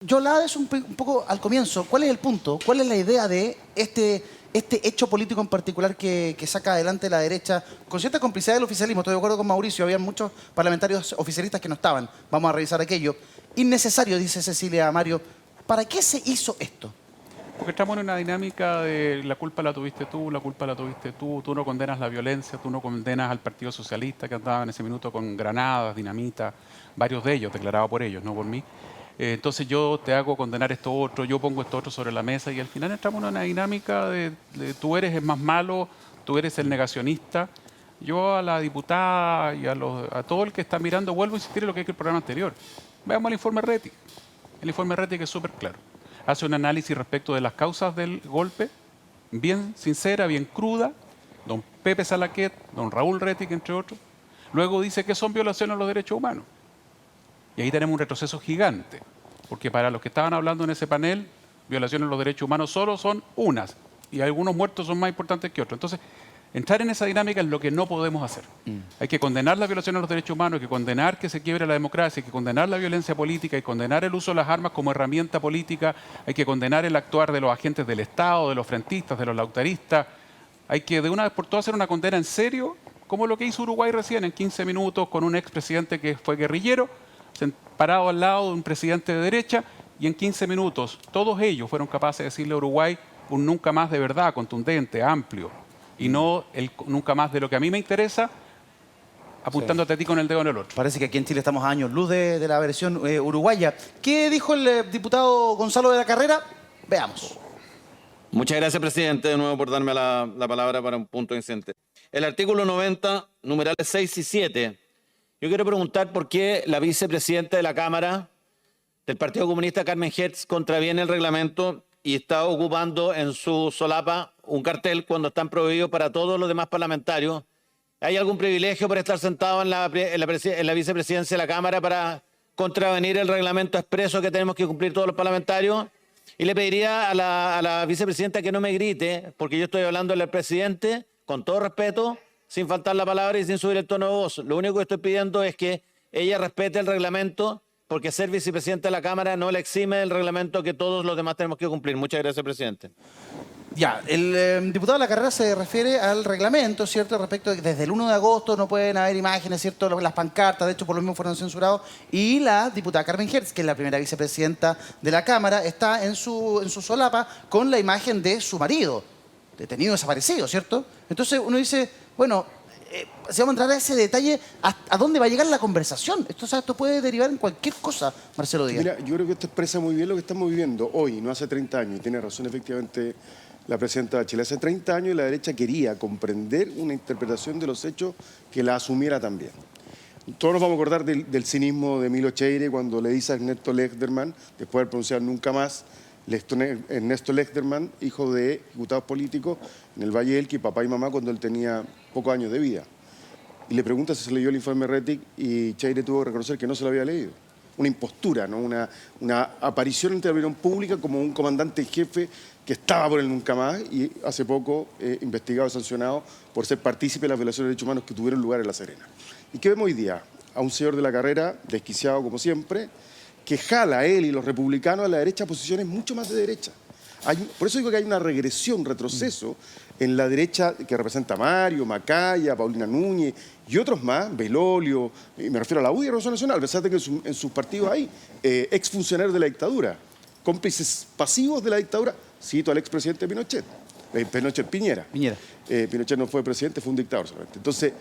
Yo hablaba de eso un poco al comienzo. ¿Cuál es el punto? ¿Cuál es la idea de este hecho político en particular que saca adelante la derecha con cierta complicidad del oficialismo? Estoy de acuerdo con Mauricio, había muchos parlamentarios oficialistas que no estaban. Vamos a revisar aquello. Innecesario, dice Cecilia Mario. ¿Para qué se hizo esto? Porque estamos en una dinámica de la culpa la tuviste tú, la culpa la tuviste tú no condenas la violencia, tú no condenas al Partido Socialista que andaba en ese minuto con granadas, dinamita, varios de ellos, declarado por ellos, no por mí. Entonces yo te hago condenar esto otro, yo pongo esto otro sobre la mesa y al final entramos en una dinámica de tú eres el más malo, tú eres el negacionista. Yo a la diputada y a todo el que está mirando vuelvo a insistir en lo que es el programa anterior. Veamos el informe RETI. El informe RETI es súper claro. Hace un análisis respecto de las causas del golpe, bien sincera, bien cruda, don Pepe Salaquet, don Raúl Rettig, entre otros. Luego dice que son violaciones a los derechos humanos. Y ahí tenemos un retroceso gigante, porque para los que estaban hablando en ese panel, violaciones a los derechos humanos solo son unas, y algunos muertos son más importantes que otros. Entonces, entrar en esa dinámica es lo que no podemos hacer. Hay que condenar la violación a los derechos humanos, hay que condenar que se quiebre la democracia, hay que condenar la violencia política, hay que condenar el uso de las armas como herramienta política, hay que condenar el actuar de los agentes del Estado, de los frentistas, de los lautaristas. Hay que de una vez por todas hacer una condena en serio, como lo que hizo Uruguay recién en 15 minutos con un expresidente que fue guerrillero, parado al lado de un presidente de derecha, y en 15 minutos todos ellos fueron capaces de decirle a Uruguay un nunca más de verdad, contundente, amplio, y no el nunca más de lo que a mí me interesa, apuntándote a ti con el dedo en el otro. Parece que aquí en Chile estamos a años luz de la versión uruguaya. ¿Qué dijo el diputado Gonzalo de la Carrera? Veamos. Muchas gracias, presidente, de nuevo por darme la palabra para un punto incidente. El artículo 90, numerales 6 y 7. Yo quiero preguntar por qué la vicepresidenta de la Cámara del Partido Comunista, Carmen Hertz, contraviene el reglamento y está ocupando en su solapa un cartel cuando están prohibidos para todos los demás parlamentarios. ¿Hay algún privilegio por estar sentado en la vicepresidencia de la Cámara para contravenir el reglamento expreso que tenemos que cumplir todos los parlamentarios? Y le pediría a la vicepresidenta que no me grite, porque yo estoy hablando al presidente, con todo respeto, sin faltar la palabra y sin subir el tono de voz. Lo único que estoy pidiendo es que ella respete el reglamento, porque ser vicepresidenta de la Cámara no le exime del reglamento que todos los demás tenemos que cumplir. Muchas gracias, presidente. Ya, el diputado de la Carrera se refiere al reglamento, ¿cierto? Respecto de que desde el 1 de agosto no pueden haber imágenes, ¿cierto? Las pancartas, de hecho, por lo mismo fueron censurados. Y la diputada Carmen Hertz, que es la primera vicepresidenta de la Cámara, está en su solapa con la imagen de su marido, detenido desaparecido, ¿cierto? Entonces uno dice, bueno, si vamos a entrar a ese detalle, ¿a dónde va a llegar la conversación? Esto puede derivar en cualquier cosa, Marcelo Díaz. Mira, yo creo que esto expresa muy bien lo que estamos viviendo hoy, no hace 30 años, y tiene razón efectivamente la presidenta de Chile. Hace 30 años la derecha quería comprender una interpretación de los hechos que la asumiera también. Todos nos vamos a acordar del cinismo de Emilio Cheire cuando le dice a Ernesto Lechterman, después de pronunciar nunca más, Ernesto Lechterman, hijo de diputados políticos en el Valle del Elqui, papá y mamá, cuando él tenía pocos años de vida. Y le pregunta si se leyó el informe Rettig y Cheire tuvo que reconocer que no se lo había leído. Una impostura, ¿no? Una aparición ante la opinión pública como un comandante en jefe que estaba por el nunca más y hace poco investigado y sancionado por ser partícipe de las violaciones de derechos humanos que tuvieron lugar en La Serena. ¿Y qué vemos hoy día? A un señor de la Carrera, desquiciado como siempre, que jala a él y los republicanos a la derecha a posiciones mucho más de derecha. Por eso digo que hay una regresión, un retroceso en la derecha que representa a Mario, Macaya, Paulina Núñez y otros más, Belolio, me refiero a la UDI y a Revolución Nacional, a pesar de que en sus partidos hay exfuncionarios de la dictadura, cómplices pasivos de la dictadura, cito al expresidente Pinochet, Piñera. Pinochet no fue presidente, fue un dictador solamente. Entonces,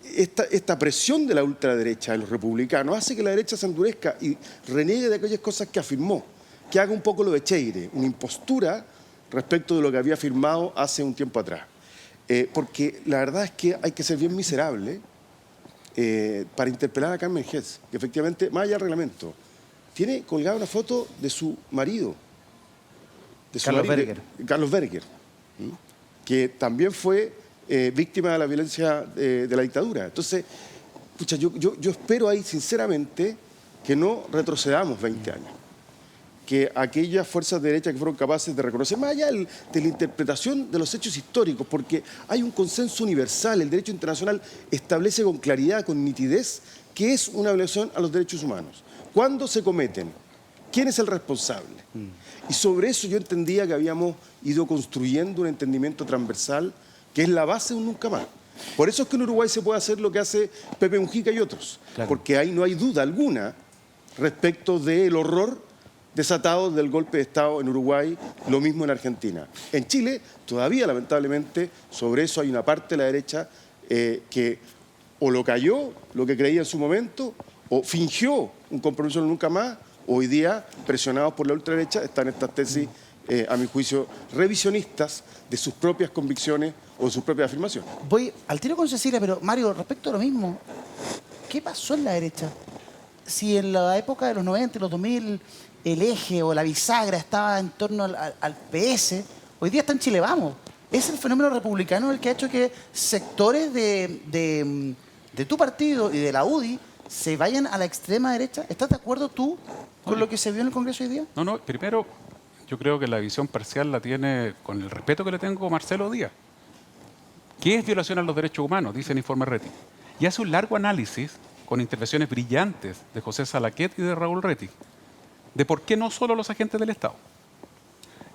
esta presión de la ultraderecha, de los republicanos, hace que la derecha se endurezca y reniegue de aquellas cosas que afirmó, que haga un poco lo de Cheire, una impostura respecto de lo que había afirmado hace un tiempo atrás. Porque la verdad es que hay que ser bien miserable para interpelar a Carmen Hertz, que efectivamente, más allá del reglamento, tiene colgada una foto de su marido, Carlos Berger, ¿sí? Que también fue víctima de la violencia de la dictadura. Entonces, pucha, yo espero ahí sinceramente que no retrocedamos 20 años. Que aquellas fuerzas de derecha que fueron capaces de reconocer, más allá de la interpretación de los hechos históricos, porque hay un consenso universal, el derecho internacional establece con claridad, con nitidez, que es una violación a los derechos humanos. Cuando se cometen ¿Quién es el responsable? Y sobre eso yo entendía que habíamos ido construyendo un entendimiento transversal que es la base de un nunca más. Por eso es que en Uruguay se puede hacer lo que hace Pepe Mujica y otros, porque ahí no hay duda alguna respecto del horror desatado del golpe de Estado en Uruguay, lo mismo en Argentina. En Chile, todavía lamentablemente, sobre eso hay una parte de la derecha que o lo cayó, lo que creía en su momento, o fingió un compromiso de nunca más. Hoy día, presionados por la ultraderecha, están estas tesis, a mi juicio, revisionistas de sus propias convicciones o de sus propias afirmaciones. Voy al tiro con Cecilia, pero Mario, respecto a lo mismo, ¿qué pasó en la derecha? Si en la época de los 90 y los 2000 el eje o la bisagra estaba en torno al PS, hoy día está en Chile Vamos. Es el fenómeno republicano el que ha hecho que sectores de tu partido y de la UDI se vayan a la extrema derecha. ¿Estás de acuerdo tú con lo que se vio en el Congreso hoy día? No, primero, yo creo que la visión parcial la tiene, con el respeto que le tengo, Marcelo Díaz. ¿Qué es violación a los derechos humanos? Dice el informe Rettig. Y hace un largo análisis con intervenciones brillantes de José Salaquet y de Raúl Rettig, de por qué no solo los agentes del Estado.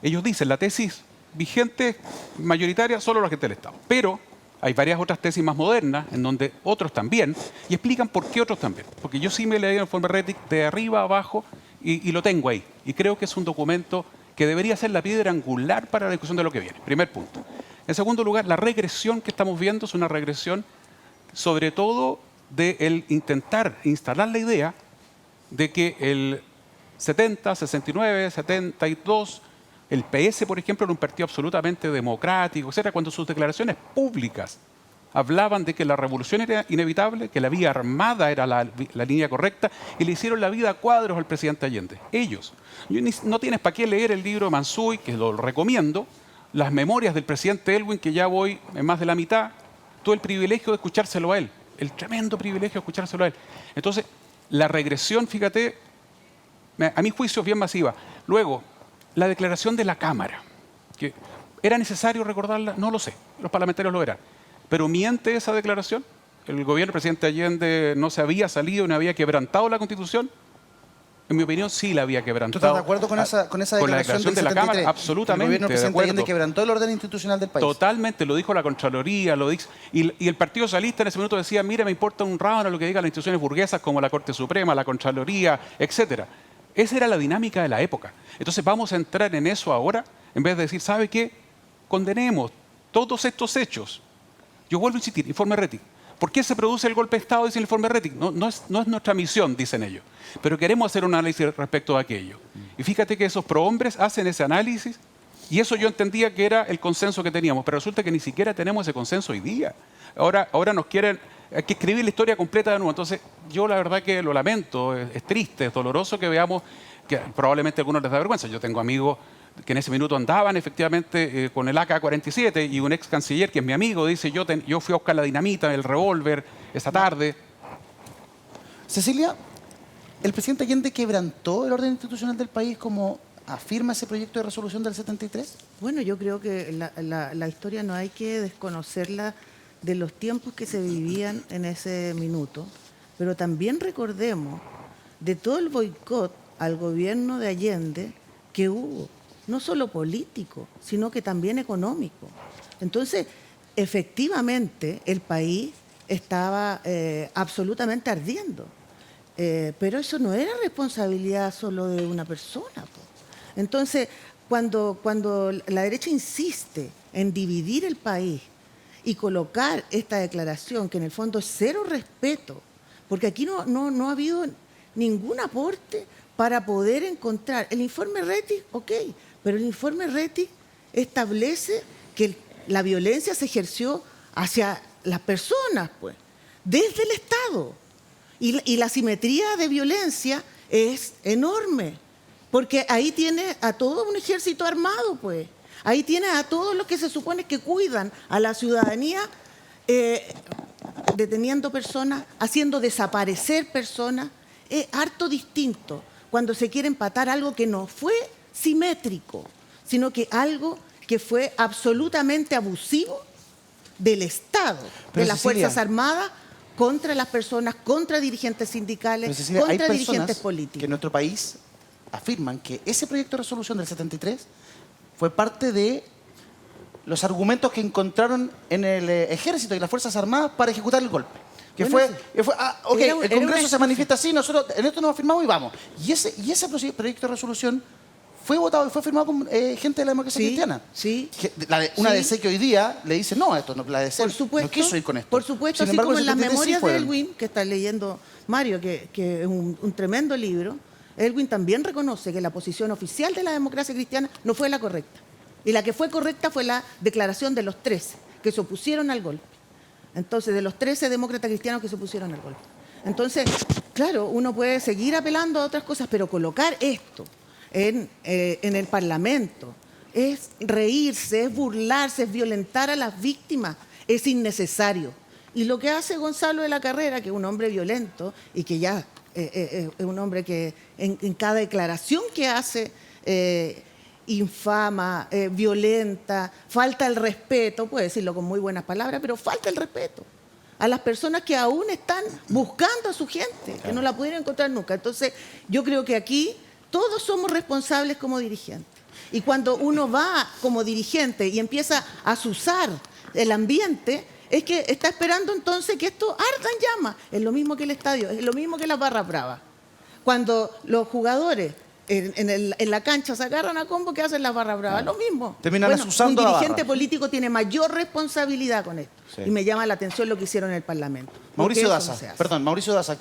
Ellos dicen, la tesis vigente, mayoritaria, solo los agentes del Estado. Pero hay varias otras tesis más modernas, en donde otros también, y explican por qué otros también. Porque yo sí me leí el informe Rettig de arriba a abajo y lo tengo ahí. Y creo que es un documento que debería ser la piedra angular para la discusión de lo que viene. Primer punto. En segundo lugar, la regresión que estamos viendo es una regresión sobre todo de el intentar instalar la idea de que el 70, 69, 72, el PS, por ejemplo, era un partido absolutamente democrático, etcétera, cuando sus declaraciones públicas hablaban de que la revolución era inevitable, que la vía armada era la línea correcta, y le hicieron la vida a cuadros al presidente Allende. Ellos. No tienes para qué leer el libro de Mansuy, que lo recomiendo, las memorias del presidente Elwin, que ya voy en más de la mitad, tuve el privilegio de escuchárselo a él, el tremendo privilegio de escuchárselo a él. Entonces, la regresión, fíjate, a mi juicio es bien masiva. Luego, la declaración de la Cámara, que ¿era necesario recordarla? No lo sé, los parlamentarios lo eran. Pero ¿miente esa declaración? ¿El gobierno del presidente Allende no se había salido y no había quebrantado la Constitución? En mi opinión, sí la había quebrantado. ¿Tú estás de acuerdo con esa declaración, con la declaración de la Cámara? Absolutamente. El gobierno del presidente Allende quebrantó el orden institucional del país. Totalmente, lo dijo la Contraloría, lo dijo, y el Partido Socialista en ese momento decía, mira, me importa un rábano lo que digan las instituciones burguesas como la Corte Suprema, la Contraloría, etcétera. Esa era la dinámica de la época. Entonces vamos a entrar en eso ahora, en vez de decir, ¿sabe qué? Condenemos todos estos hechos. Yo vuelvo a insistir, informe Rettig. ¿Por qué se produce el golpe de Estado? Dice el informe Rettig. No es nuestra misión, dicen ellos. Pero queremos hacer un análisis respecto a aquello. Y fíjate que esos prohombres hacen ese análisis, y eso yo entendía que era el consenso que teníamos, pero resulta que ni siquiera tenemos ese consenso hoy día. Ahora nos quieren, hay que escribir la historia completa de nuevo. Entonces, yo la verdad que lo lamento, es triste, es doloroso que veamos que probablemente a algunos les da vergüenza. Yo tengo amigos que en ese minuto andaban efectivamente con el AK-47 y un ex canciller que es mi amigo dice, yo fui a buscar la dinamita, el revólver esa tarde. Cecilia, ¿el presidente Allende quebrantó el orden institucional del país como afirma ese proyecto de resolución del 73? Bueno, yo creo que la historia no hay que desconocerla de los tiempos que se vivían en ese minuto, pero también recordemos de todo el boicot al gobierno de Allende que hubo, no solo político, sino que también económico. Entonces, efectivamente, el país estaba absolutamente ardiendo, pero eso no era responsabilidad solo de una persona, po. Entonces, cuando la derecha insiste en dividir el país y colocar esta declaración, que en el fondo es cero respeto, porque aquí no ha habido ningún aporte para poder encontrar. El informe Rettig, ok, pero el informe Rettig establece que la violencia se ejerció hacia las personas, pues, desde el Estado. Y la simetría de violencia es enorme, porque ahí tiene a todo un ejército armado, pues. Ahí tiene a todos los que se supone que cuidan a la ciudadanía, deteniendo personas, haciendo desaparecer personas. Es harto distinto cuando se quiere empatar algo que no fue simétrico, sino que algo que fue absolutamente abusivo del Estado, pero de las Cecilia, Fuerzas Armadas, contra las personas, contra dirigentes sindicales, Cecilia, contra hay dirigentes personas políticos. que en nuestro país afirman que ese proyecto de resolución del 73 fue parte de los argumentos que encontraron en el ejército y las Fuerzas Armadas para ejecutar el golpe. Que Bueno, fue, ok, era- el era Congreso una se manifiesta así, nosotros en esto nos afirmamos y vamos. Y ese proyecto de resolución fue votado y fue firmado con gente de la democracia cristiana. Sí. Una Sí. DC que hoy día le dice no a esto, la DC Por supuesto, no quiso ir con esto. Por supuesto, Sin así embargo, como el en las 73 sí memorias de fueron. Elwin, que está leyendo Mario, que es un tremendo libro, Elwin también reconoce que la posición oficial de la democracia cristiana no fue la correcta. Y la que fue correcta fue la declaración de los 13, que se opusieron al golpe. Entonces, de los 13 demócratas cristianos que se opusieron al golpe. Entonces, claro, uno puede seguir apelando a otras cosas, pero colocar esto en el Parlamento es reírse, es burlarse, es violentar a las víctimas, es innecesario. Y lo que hace Gonzalo de la Carrera, que es un hombre violento y que ya es un hombre que en cada declaración que hace infama, violenta, falta el respeto, puede decirlo con muy buenas palabras, pero falta el respeto a las personas que aún están buscando a su gente, que no la pudieron encontrar nunca. Entonces, yo creo que aquí todos somos responsables como dirigentes. Y cuando uno va como dirigente y empieza a azuzar el ambiente, es que está esperando entonces que esto arda en llamas. Es lo mismo que el estadio, es lo mismo que las barras bravas. Cuando los jugadores en la cancha se agarran a combo, ¿qué hacen las barras bravas? Lo mismo. Terminan azuzando un la barra. dirigente político tiene mayor responsabilidad con esto. Sí. Y me llama la atención lo que hicieron en el Parlamento. Mauricio Porque Daza, eso no se hace. perdón, Mauricio Daza,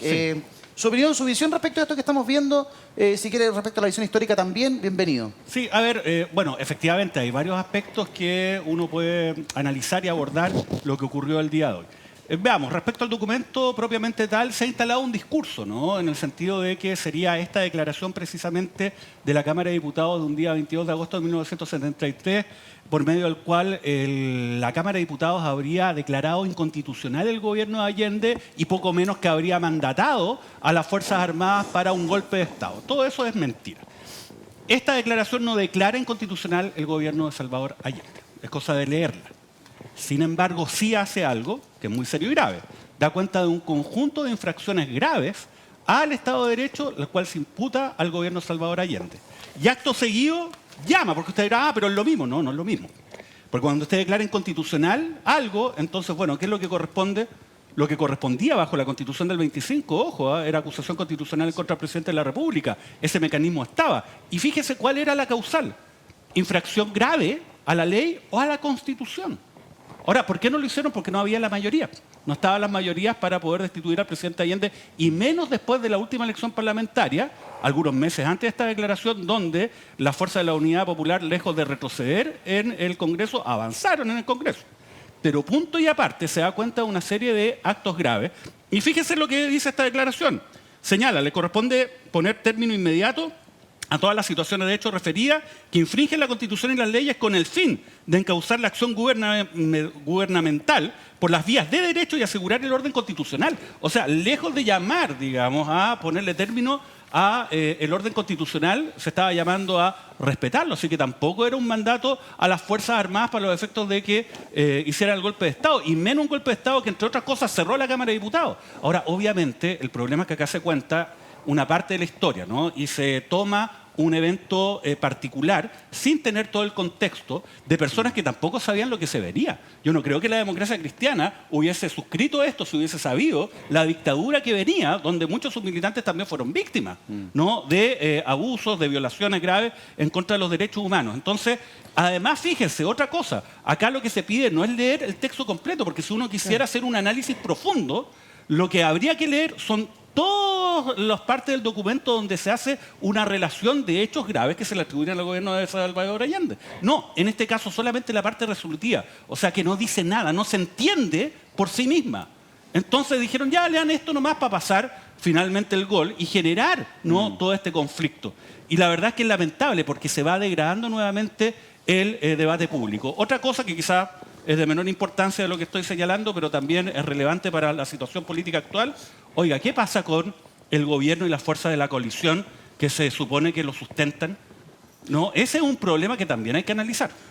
su opinión, su visión respecto a esto que estamos viendo, si quiere respecto a la visión histórica también, bienvenido. Sí, a ver, bueno, efectivamente hay varios aspectos que uno puede analizar y abordar lo que ocurrió el día de hoy. Veamos, respecto al documento propiamente tal, se ha instalado un discurso, ¿no? En el sentido de que sería esta declaración precisamente de la Cámara de Diputados de un día 22 de agosto de 1973, por medio del cual la Cámara de Diputados habría declarado inconstitucional el gobierno de Allende y poco menos que habría mandatado a las Fuerzas Armadas para un golpe de Estado. Todo eso es mentira. Esta declaración no declara inconstitucional el gobierno de Salvador Allende. Es cosa de leerla. Sin embargo, sí hace algo que es muy serio y grave. Da cuenta de un conjunto de infracciones graves al Estado de Derecho, el cual se imputa al gobierno de Salvador Allende. Y acto seguido llama, porque usted dirá, pero es lo mismo. No, no es lo mismo. Porque cuando usted declara inconstitucional algo, entonces, bueno, ¿qué es lo que corresponde? Lo que correspondía bajo la Constitución del 25, ojo, era acusación constitucional contra el presidente de la República. Ese mecanismo estaba. Y fíjese cuál era la causal. Infracción grave a la ley o a la Constitución. Ahora, ¿por qué no lo hicieron? Porque no había la mayoría. No estaban las mayorías para poder destituir al presidente Allende, y menos después de la última elección parlamentaria, algunos meses antes de esta declaración, donde las fuerzas de la Unidad Popular, lejos de retroceder en el Congreso, avanzaron en el Congreso. Pero punto y aparte se da cuenta de una serie de actos graves. Y fíjese lo que dice esta declaración. Señala, le corresponde poner término inmediato a todas las situaciones de hecho referidas que infringen la Constitución y las leyes con el fin de encauzar la acción gubernamental por las vías de derecho y asegurar el orden constitucional. O sea, lejos de llamar, digamos, a ponerle término a el orden constitucional, se estaba llamando a respetarlo. Así que tampoco era un mandato a las Fuerzas Armadas para los efectos de que hicieran el golpe de Estado, y menos un golpe de Estado que, entre otras cosas, cerró la Cámara de Diputados. Ahora, obviamente, el problema es que acá se cuenta una parte de la historia, ¿no? Y se toma un evento particular sin tener todo el contexto de personas que tampoco sabían lo que se venía. Yo no creo que la democracia cristiana hubiese suscrito esto si hubiese sabido la dictadura que venía, donde muchos de sus militantes también fueron víctimas, ¿no? De abusos, de violaciones graves en contra de los derechos humanos. Entonces, además, fíjense, otra cosa, acá lo que se pide no es leer el texto completo, porque si uno quisiera hacer un análisis profundo, lo que habría que leer son todas las partes del documento donde se hace una relación de hechos graves que se le atribuyen al gobierno de Salvador Allende. No, en este caso solamente la parte resolutiva, o sea que no dice nada, no se entiende por sí misma. Entonces dijeron, ya lean esto nomás para pasar finalmente el gol y generar, ¿no?, todo este conflicto. Y la verdad es que es lamentable porque se va degradando nuevamente el debate público. Otra cosa que quizás es de menor importancia de lo que estoy señalando, pero también es relevante para la situación política actual. Oiga, ¿qué pasa con el gobierno y las fuerzas de la coalición que se supone que lo sustentan? ¿No? Ese es un problema que también hay que analizar.